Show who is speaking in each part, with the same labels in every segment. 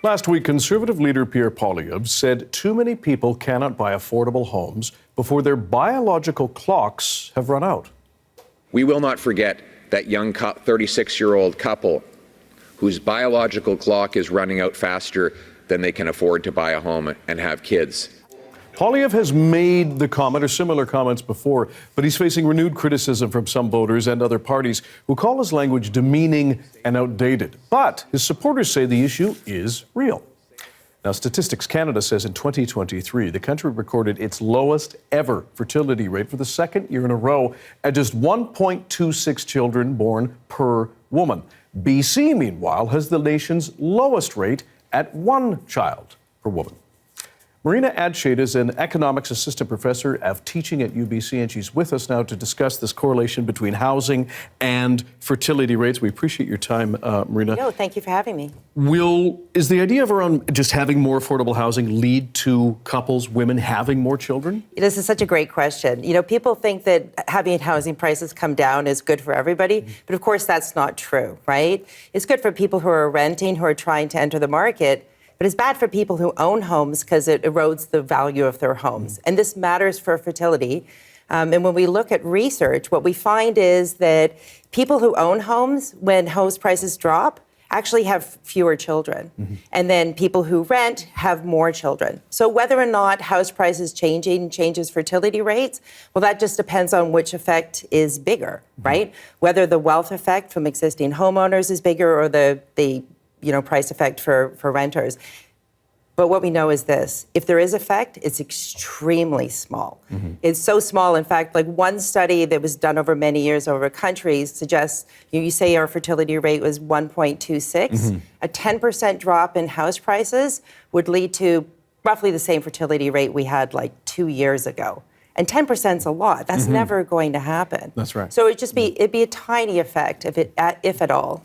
Speaker 1: Last week, Conservative leader Pierre Poilievre said too many people cannot buy affordable homes before their biological clocks have run out.
Speaker 2: We will not forget that young 36-year-old couple whose biological clock is running out faster than they can afford to buy a home and have kids.
Speaker 1: Poilievre has made the comment or similar comments before, but he's facing renewed criticism from some voters and other parties who call his language demeaning and outdated. But his supporters say the issue is real. Now, Statistics Canada says in 2023, the country recorded its lowest ever fertility rate for the second year in a row at just 1.26 children born per woman. BC, meanwhile, has the nation's lowest rate at 1 child per woman. Marina Adshade is an economics assistant professor of teaching at UBC, and she's with us now to discuss this correlation between housing and fertility rates. We appreciate your time, Marina.
Speaker 3: No, thank you for having me.
Speaker 1: Is the idea of around just having more affordable housing lead to couples, women having more children?
Speaker 3: This is such a great question. You know, people think that having housing prices come down is good for everybody, but of course that's not true, right? It's good for people who are renting, who are trying to enter the market, but it's bad for people who own homes because it erodes the value of their homes. And this matters for fertility. And when we look at research, what we find is that people who own homes, when house prices drop, actually have fewer children. And then people who rent have more children. So whether or not house prices changes fertility rates, well, that just depends on which effect is bigger, right? Whether the wealth effect from existing homeowners is bigger or the price effect for renters. But what we know is this: if there is effect, it's extremely small. It's so small, in fact, like one study that was done over many years over countries suggests, you say our fertility rate was 1.26, a 10% drop in house prices would lead to roughly the same fertility rate we had like 2 years ago. And 10% is a lot. That's never going to happen.
Speaker 1: That's right.
Speaker 3: So it'd be a tiny effect if at all.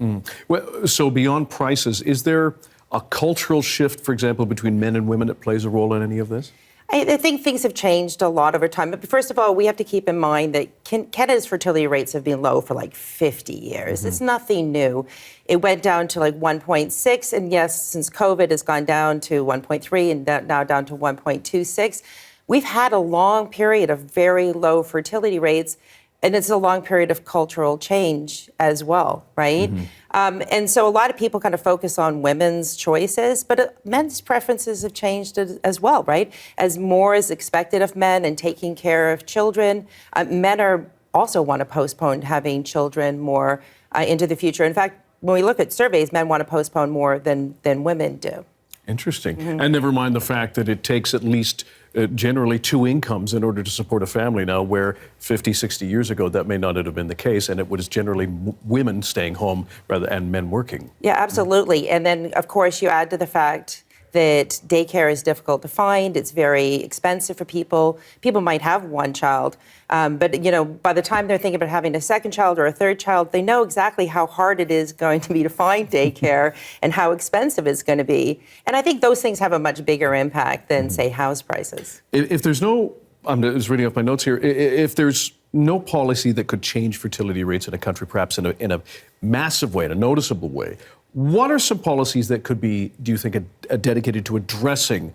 Speaker 1: Well, so beyond prices, is there a cultural shift, for example, between men and women that plays a role in any of this?
Speaker 3: I think things have changed a lot over time. But first of all, we have to keep in mind that Canada's fertility rates have been low for like 50 years. It's nothing new. It went down to like 1.6, and yes, since COVID has gone down to 1.3 and now down to 1.26. We've had a long period of very low fertility rates, and it's a long period of cultural change as well, right? And so a lot of people kind of focus on women's choices, but men's preferences have changed as well, right? As more is expected of men and taking care of children, men also want to postpone having children more into the future. In fact, when we look at surveys, men want to postpone more than women do.
Speaker 1: Interesting. And never mind the fact that it takes at least generally 2 incomes in order to support a family now, where 50, 60 years ago that may not have been the case, and it was generally women staying home and men working.
Speaker 3: Yeah, absolutely. And then, of course, you add to the fact that daycare is difficult to find. It's very expensive for people. People might have 1 child, but by the time they're thinking about having a 2nd child or a 3rd child, they know exactly how hard it is going to be to find daycare and how expensive it's going to be. And I think those things have a much bigger impact than, say, house prices.
Speaker 1: If there's I'm just reading off my notes here, if there's no policy that could change fertility rates in a country, perhaps in a massive way, in a noticeable way, what are some policies that could be, do you think, dedicated to addressing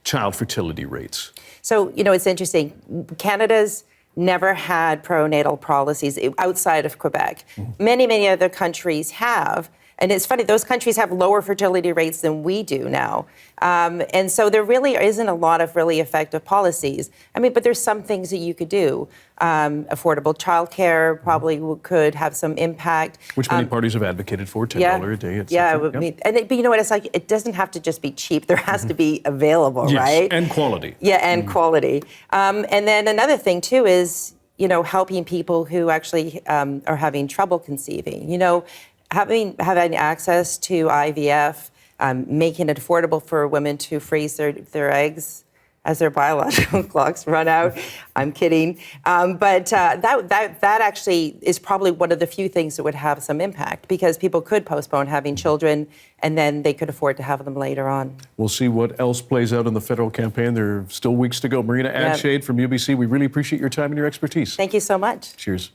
Speaker 1: child fertility rates?
Speaker 3: So, it's interesting. Canada's never had pronatal policies outside of Quebec. Many, many other countries have. And it's funny, those countries have lower fertility rates than we do now. And so there really isn't a lot of really effective policies. But there's some things that you could do. Affordable childcare probably could have some impact.
Speaker 1: Which many parties have advocated for, $10 a day, et cetera.
Speaker 3: But you know what, it's like, it doesn't have to just be cheap. There has to be available,
Speaker 1: yes,
Speaker 3: right?
Speaker 1: And quality.
Speaker 3: Yeah, and quality. And then another thing, too, is, helping people who actually are having trouble conceiving. Having access to IVF, making it affordable for women to freeze their eggs as their biological clocks run out. I'm kidding. But that actually is probably one of the few things that would have some impact, because people could postpone having children and then they could afford to have them later on.
Speaker 1: We'll see what else plays out in the federal campaign. There are still weeks to go. Marina Adshade from UBC, we really appreciate your time and your expertise.
Speaker 3: Thank you so much.
Speaker 1: Cheers.